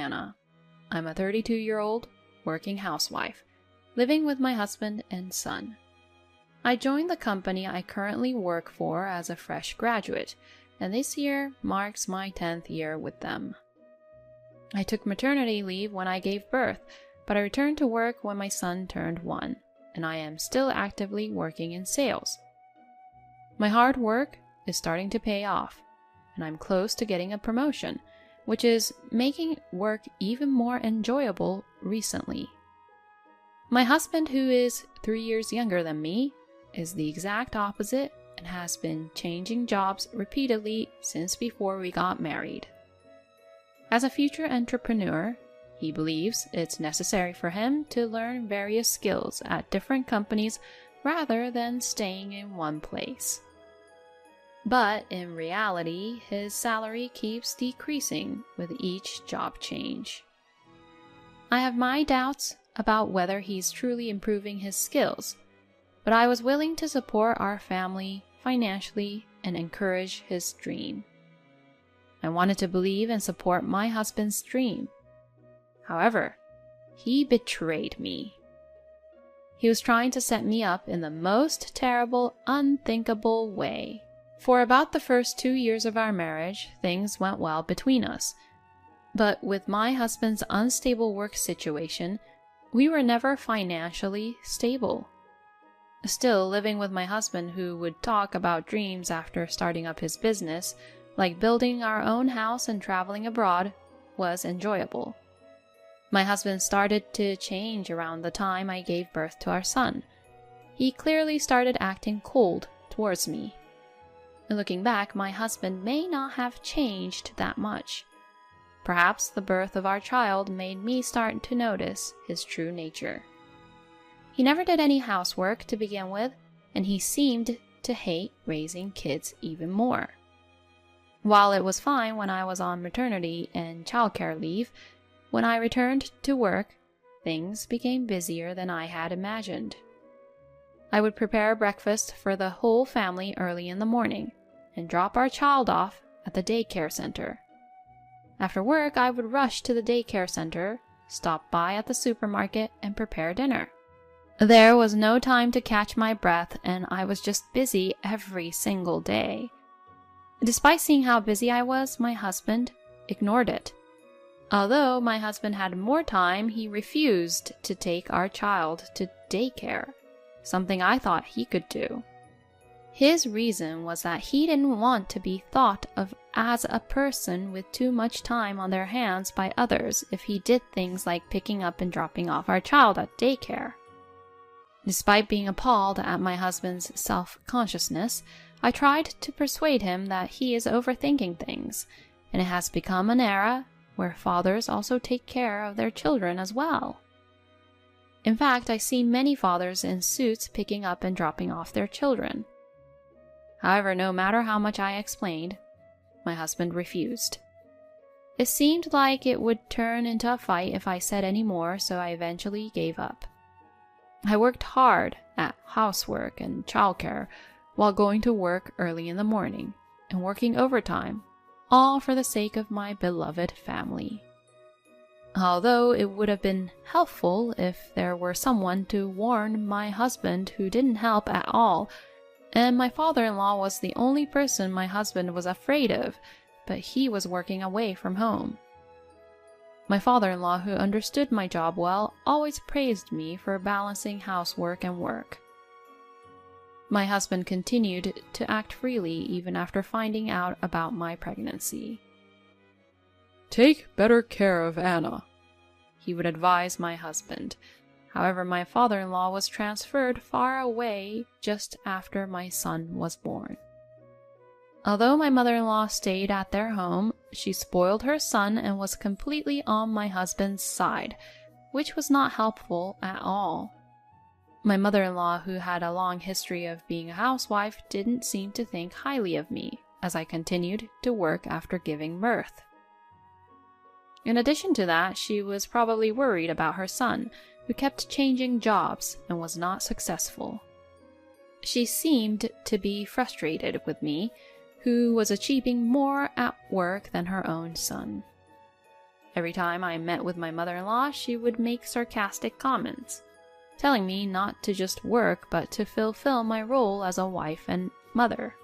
Anna. I'm a 32-year-old working housewife, living with my husband and son. I joined the company I currently work for as a fresh graduate, and this year marks my 10th year with them. I took maternity leave when I gave birth, but I returned to work when my son turned 1, and I am still actively working in sales. My hard work is starting to pay off, and I'm close to getting a promotion, which is making work even more enjoyable recently. My husband, who is 3 years younger than me, is the exact opposite and has been changing jobs repeatedly since before we got married. As a future entrepreneur, he believes it's necessary for him to learn various skills at different companies rather than staying in one place. But in reality, his salary keeps decreasing with each job change. I have my doubts about whether he's truly improving his skills, but I was willing to support our family financially and encourage his dream. I wanted to believe and support my husband's dream. However, he betrayed me. He was trying to set me up in the most terrible, unthinkable way. For about the first 2 years of our marriage, things went well between us. But with my husband's unstable work situation, we were never financially stable. Still, living with my husband, who would talk about dreams after starting up his business, like building our own house and traveling abroad, was enjoyable. My husband started to change around the time I gave birth to our son. He clearly started acting cold towards me. Looking back, my husband may not have changed that much. Perhaps the birth of our child made me start to notice his true nature. He never did any housework to begin with, and he seemed to hate raising kids even more. While it was fine when I was on maternity and childcare leave, when I returned to work, things became busier than I had imagined. I would prepare breakfast for the whole family early in the morning and drop our child off at the daycare center. After work, I would rush to the daycare center, stop by at the supermarket, and prepare dinner. There was no time to catch my breath, and I was just busy every single day. Despite seeing how busy I was, my husband ignored it. Although my husband had more time, he refused to take our child to daycare, something I thought he could do. His reason was that he didn't want to be thought of as a person with too much time on their hands by others if he did things like picking up and dropping off our child at daycare. Despite being appalled at my husband's self-consciousness, I tried to persuade him that he is overthinking things, and it has become an era where fathers also take care of their children as well. In fact, I see many fathers in suits picking up and dropping off their children. However, no matter how much I explained, my husband refused. It seemed like it would turn into a fight if I said any more, so I eventually gave up. I worked hard at housework and childcare while going to work early in the morning and working overtime, all for the sake of my beloved family. Although it would have been helpful if there were someone to warn my husband who didn't help at all, and my father-in-law was the only person my husband was afraid of, but he was working away from home. My father-in-law, who understood my job well, always praised me for balancing housework and work. My husband continued to act freely even after finding out about my pregnancy. "Take better care of Anna," he would advise my husband. However, my father-in-law was transferred far away just after my son was born. Although my mother-in-law stayed at their home, she spoiled her son and was completely on my husband's side, which was not helpful at all. My mother-in-law, who had a long history of being a housewife, didn't seem to think highly of me as I continued to work after giving birth. In addition to that, she was probably worried about her son, who kept changing jobs and was not successful. She seemed to be frustrated with me, who was achieving more at work than her own son. Every time I met with my mother-in-law, she would make sarcastic comments, telling me not to just work but to fulfill my role as a wife and mother.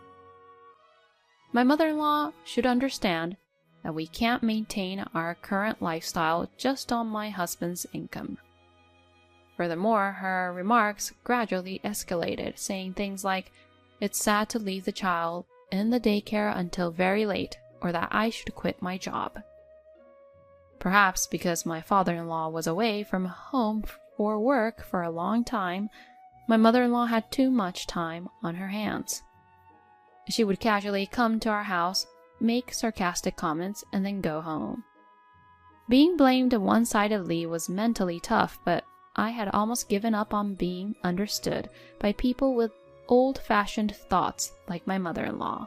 My mother-in-law should understand that we can't maintain our current lifestyle just on my husband's income. Furthermore, her remarks gradually escalated, saying things like, "It's sad to leave the child in the daycare until very late, or that I should quit my job." Perhaps because my father-in-law was away from home for work for a long time, my mother-in-law had too much time on her hands. She would casually come to our house, make sarcastic comments, and then go home. Being blamed one-sidedly was mentally tough, but I had almost given up on being understood by people with old-fashioned thoughts like my mother-in-law.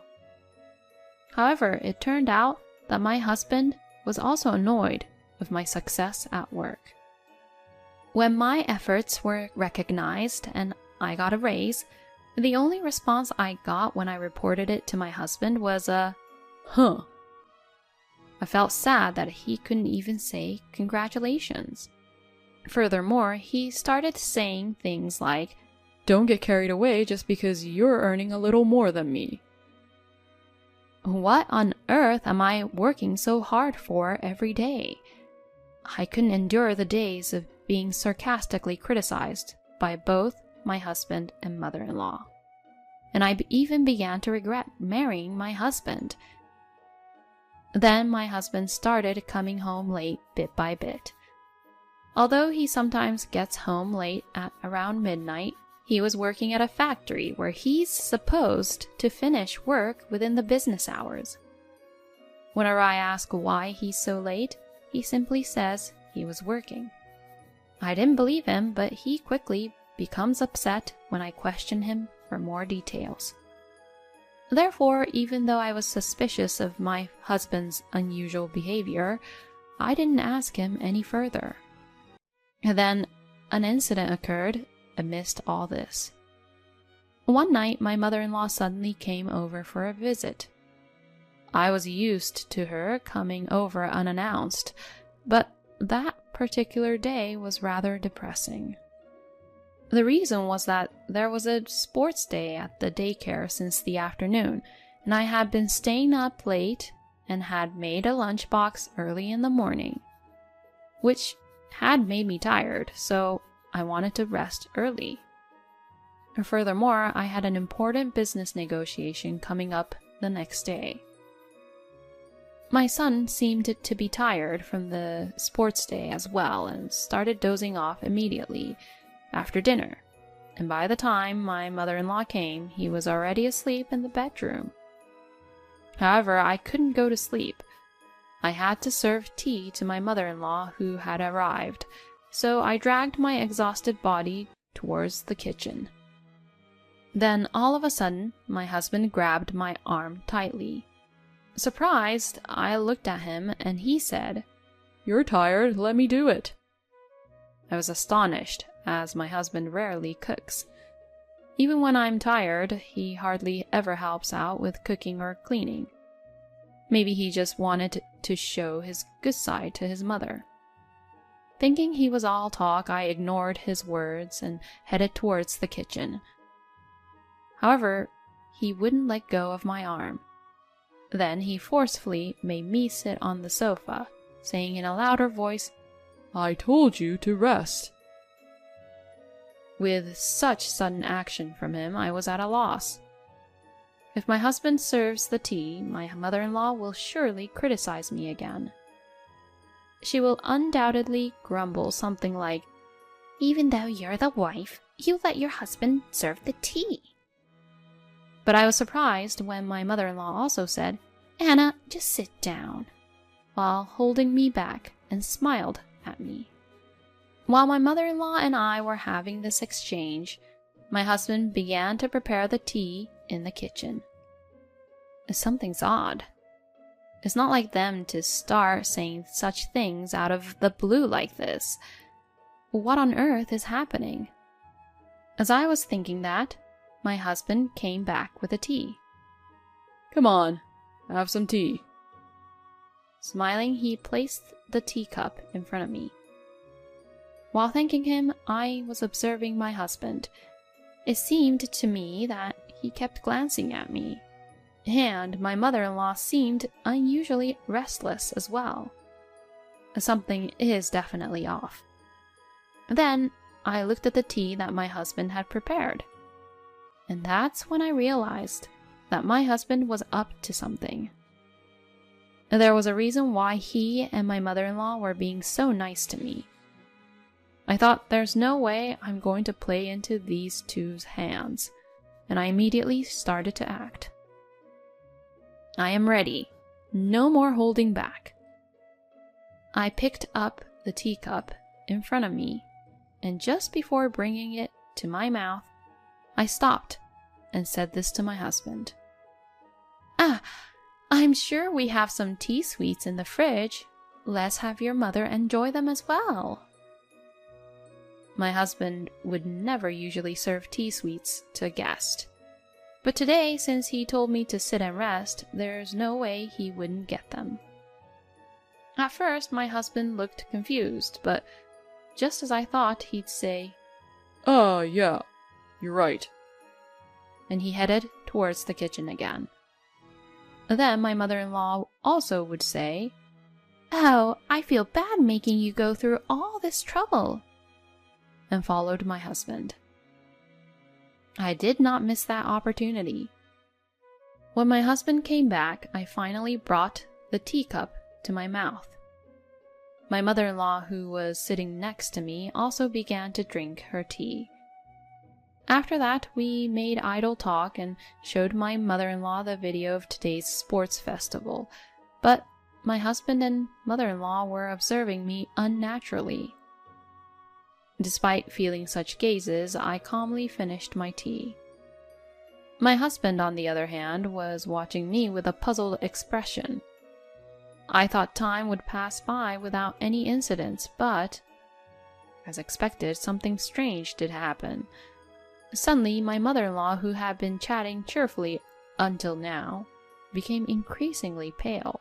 However, it turned out that my husband was also annoyed with my success at work. When my efforts were recognized and I got a raise, the only response I got when I reported it to my husband was a, "Huh." I felt sad that he couldn't even say congratulations. Furthermore, he started saying things like, "Don't get carried away just because you're earning a little more than me." What on earth am I working so hard for every day? I couldn't endure the days of being sarcastically criticized by both my husband and mother-in-law. And I even began to regret marrying my husband. Then my husband started coming home late bit by bit. Although he sometimes gets home late at around midnight, he was working at a factory where he's supposed to finish work within the business hours. Whenever I ask why he's so late, he simply says he was working. I didn't believe him, but he quickly becomes upset when I question him for more details. Therefore, even though I was suspicious of my husband's unusual behavior, I didn't ask him any further. Then an incident occurred amidst all this. One night, my mother-in-law suddenly came over for a visit. I was used to her coming over unannounced, but that particular day was rather depressing. The reason was that there was a sports day at the daycare since the afternoon, and I had been staying up late and had made a lunchbox early in the morning, which had made me tired, so I wanted to rest early. Furthermore, I had an important business negotiation coming up the next day. My son seemed to be tired from the sports day as well and started dozing off immediately after dinner, and by the time my mother-in-law came, he was already asleep in the bedroom. However, I couldn't go to sleep. I had to serve tea to my mother-in-law who had arrived, so I dragged my exhausted body towards the kitchen. Then, all of a sudden, my husband grabbed my arm tightly. Surprised, I looked at him and he said, "You're tired, let me do it." I was astonished, as my husband rarely cooks. Even when I'm tired, he hardly ever helps out with cooking or cleaning. Maybe he just wanted to show his good side to his mother. Thinking he was all talk, I ignored his words and headed towards the kitchen. However, he wouldn't let go of my arm. Then he forcefully made me sit on the sofa, saying in a louder voice, "I told you to rest." With such sudden action from him, I was at a loss. If my husband serves the tea, my mother-in-law will surely criticize me again. She will undoubtedly grumble something like, "Even though you're the wife, you let your husband serve the tea." But I was surprised when my mother-in-law also said, "Anna, just sit down," while holding me back and smiled at me. While my mother-in-law and I were having this exchange, my husband began to prepare the tea in the kitchen. Something's odd. It's not like them to start saying such things out of the blue like this. What on earth is happening? As I was thinking that, my husband came back with the tea. "Come on, have some tea." Smiling, he placed the teacup in front of me. While thanking him, I was observing my husband. It seemed to me that he kept glancing at me, and my mother-in-law seemed unusually restless as well. Something is definitely off. Then I looked at the tea that my husband had prepared, and that's when I realized that my husband was up to something. There was a reason why he and my mother-in-law were being so nice to me. I thought, there's no way I'm going to play into these two's hands, and I immediately started to act. I am ready. No more holding back. I picked up the teacup in front of me, and just before bringing it to my mouth, I stopped and said this to my husband. I'm sure we have some tea sweets in the fridge. Let's have your mother enjoy them as well. My husband would never usually serve tea sweets to a guest, but today, since he told me to sit and rest, there's no way he wouldn't get them. At first, my husband looked confused, but just as I thought he'd say, Yeah, you're right," and he headed towards the kitchen again. Then my mother-in-law also would say, "Oh, I feel bad making you go through all this trouble," and followed my husband. I did not miss that opportunity. When my husband came back, I finally brought the teacup to my mouth. My mother-in-law, who was sitting next to me, also began to drink her tea. After that, we made idle talk and showed my mother-in-law the video of today's sports festival, but my husband and mother-in-law were observing me unnaturally. Despite feeling such gazes, I calmly finished my tea. My husband, on the other hand, was watching me with a puzzled expression. I thought time would pass by without any incidents, but, as expected, something strange did happen. Suddenly, my mother-in-law, who had been chatting cheerfully until now, became increasingly pale,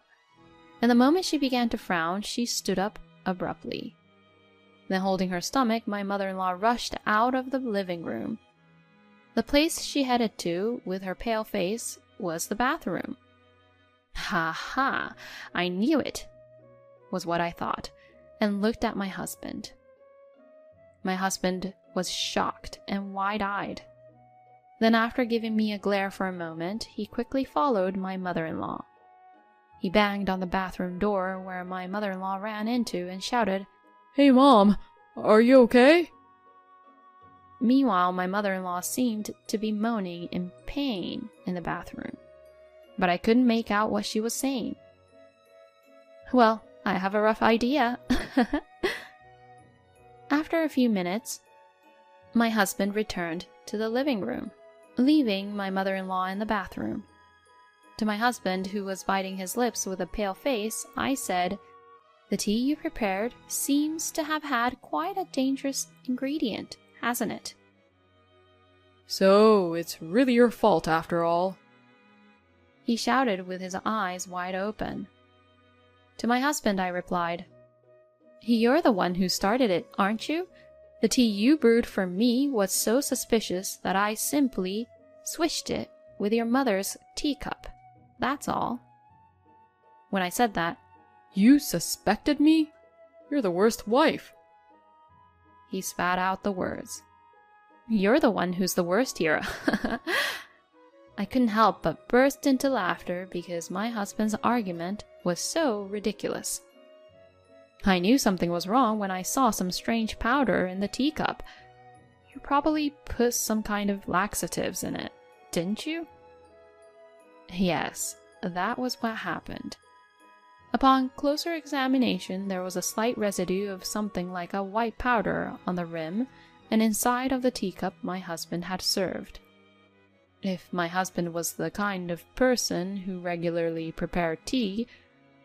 and the moment she began to frown, she stood up abruptly. Then, holding her stomach, my mother-in-law rushed out of the living room. The place she headed to, with her pale face, was the bathroom. "Ha ha! I knew it!" was what I thought, and looked at my husband. My husband was shocked and wide-eyed. Then, after giving me a glare for a moment, he quickly followed my mother-in-law. He banged on the bathroom door, where my mother-in-law ran into and shouted, "Hey, Mom, are you okay?" Meanwhile, my mother-in-law seemed to be moaning in pain in the bathroom, but I couldn't make out what she was saying. Well, I have a rough idea. After a few minutes, my husband returned to the living room, leaving my mother-in-law in the bathroom. To my husband, who was biting his lips with a pale face, I said, "The tea you prepared seems to have had quite a dangerous ingredient, hasn't it?" "So it's really your fault after all?" he shouted with his eyes wide open. To my husband, I replied, "You're the one who started it, aren't you? The tea you brewed for me was so suspicious that I simply swished it with your mother's teacup. That's all." When I said that, "You suspected me? You're the worst wife." he spat out the words, "You're the one who's the worst here." I couldn't help but burst into laughter because my husband's argument was so ridiculous. I knew something was wrong when I saw some strange powder in the teacup. You probably put some kind of laxatives in it, didn't you? Yes, that was what happened. Upon closer examination, there was a slight residue of something like a white powder on the rim and inside of the teacup my husband had served. If my husband was the kind of person who regularly prepared tea,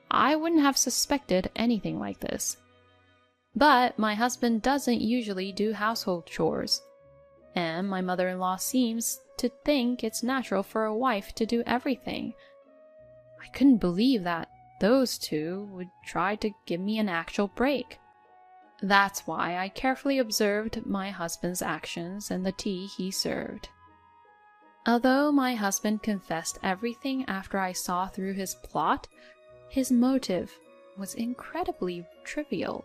I wouldn't have suspected anything like this. But my husband doesn't usually do household chores, and my mother-in-law seems to think it's natural for a wife to do everything. I couldn't believe that those two would try to give me an actual break. That's why I carefully observed my husband's actions and the tea he served. Although my husband confessed everything after I saw through his plot, his motive was incredibly trivial.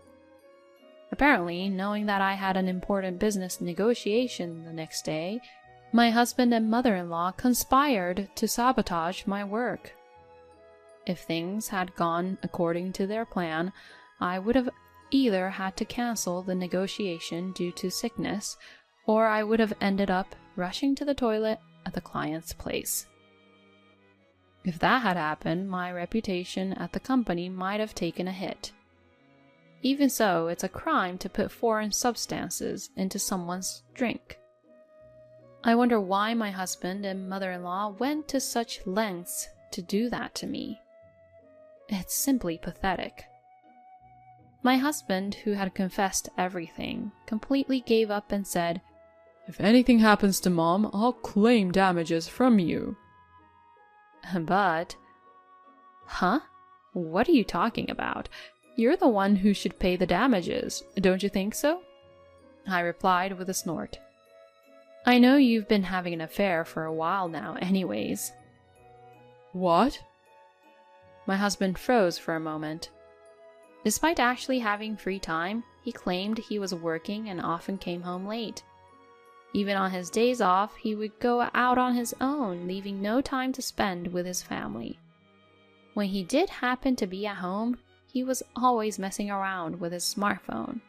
Apparently, knowing that I had an important business negotiation the next day, my husband and mother-in-law conspired to sabotage my work. If things had gone according to their plan, I would have either had to cancel the negotiation due to sickness, or I would have ended up rushing to the toilet at the client's place. If that had happened, my reputation at the company might have taken a hit. Even so, it's a crime to put foreign substances into someone's drink. I wonder why my husband and mother-in-law went to such lengths to do that to me. It's simply pathetic. My husband, who had confessed everything, completely gave up and said, "If anything happens to Mom, I'll claim damages from you." But... Huh? What are you talking about? You're the one who should pay the damages, don't you think so? I replied with a snort. I know you've been having an affair for a while now anyways. What? My husband froze for a moment. Despite actually having free time, he claimed he was working and often came home late. Even on his days off, he would go out on his own, leaving no time to spend with his family. When he did happen to be at home, he was always messing around with his smartphone.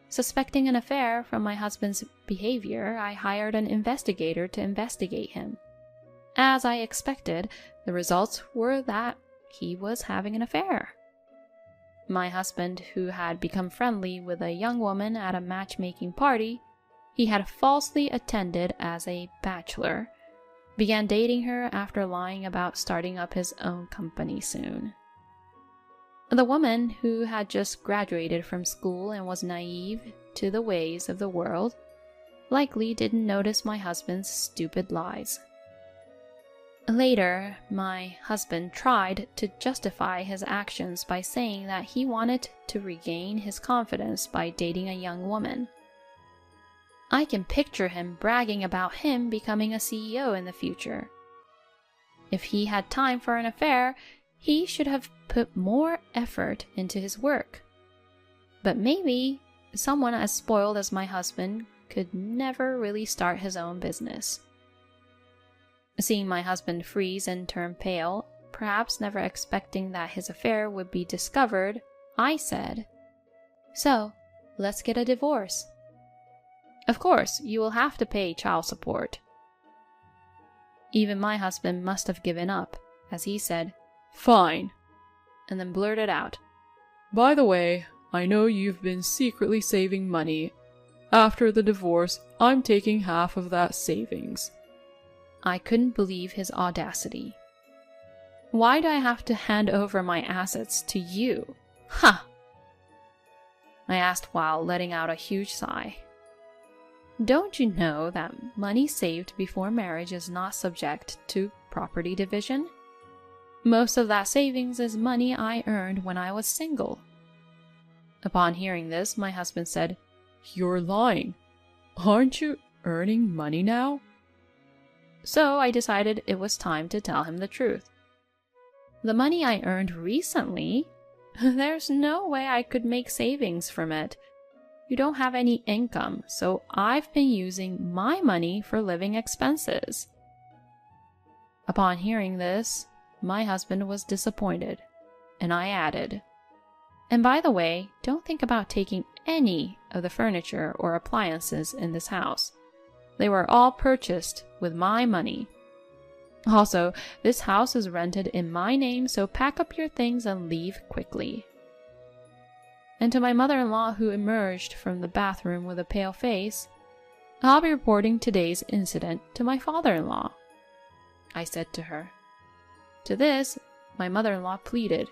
Suspecting an affair from my husband's behavior, I hired an investigator to investigate him. As I expected, the results were that he was having an affair. My husband, who had become friendly with a young woman at a matchmaking party he had falsely attended as a bachelor, began dating her after lying about starting up his own company soon. The woman, who had just graduated from school and was naive to the ways of the world, likely didn't notice my husband's stupid lies. Later, my husband tried to justify his actions by saying that he wanted to regain his confidence by dating a young woman. I can picture him bragging about him becoming a CEO in the future. If he had time for an affair, he should have put more effort into his work. But maybe someone as spoiled as my husband could never really start his own business. Seeing my husband freeze and turn pale, perhaps never expecting that his affair would be discovered, I said, "So, let's get a divorce. Of course, you will have to pay child support." Even my husband must have given up, as he said, "Fine," and then blurted out, "By the way, I know you've been secretly saving money. After the divorce, I'm taking half of that savings." I couldn't believe his audacity. "Why do I have to hand over my assets to you? Ha!" I asked while letting out a huge sigh. Don't you know that money saved before marriage is not subject to property division? Most of that savings is money I earned when I was single. Upon hearing this, my husband said, "You're lying. Aren't you earning money now?" So I decided it was time to tell him the truth. The money I earned recently? There's no way I could make savings from it. You don't have any income, so I've been using my money for living expenses. Upon hearing this, my husband was disappointed, and I added, "And by the way, don't think about taking any of the furniture or appliances in this house. They were all purchased with my money. Also, this house is rented in my name, so pack up your things and leave quickly." And to my mother-in-law, who emerged from the bathroom with a pale face, "I'll be reporting today's incident to my father-in-law," I said to her. To this, my mother-in-law pleaded,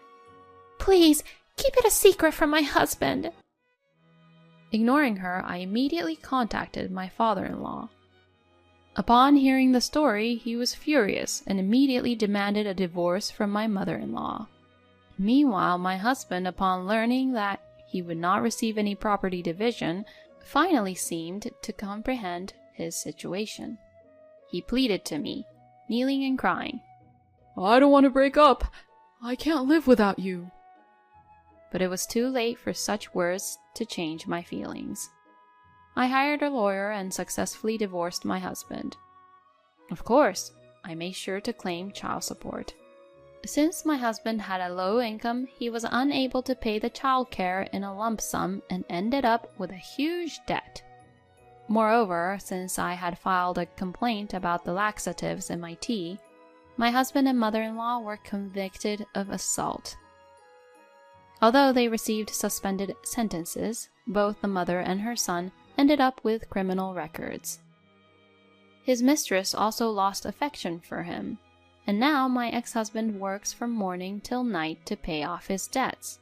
"Please, keep it a secret from my husband." Ignoring her, I immediately contacted my father-in-law. Upon hearing the story, he was furious and immediately demanded a divorce from my mother-in-law. Meanwhile, my husband, upon learning that he would not receive any property division, finally seemed to comprehend his situation. He pleaded to me, kneeling and crying, I don't want to break up. I can't live without you. But it was too late for such words to change my feelings. I hired a lawyer and successfully divorced my husband. Of course, I made sure to claim child support. Since my husband had a low income, he was unable to pay the child care in a lump sum and ended up with a huge debt. Moreover, since I had filed a complaint about the laxatives in my tea, my husband and mother-in-law were convicted of assault. Although they received suspended sentences, both the mother and her son ended up with criminal records. His mistress also lost affection for him, and now my ex-husband works from morning till night to pay off his debts.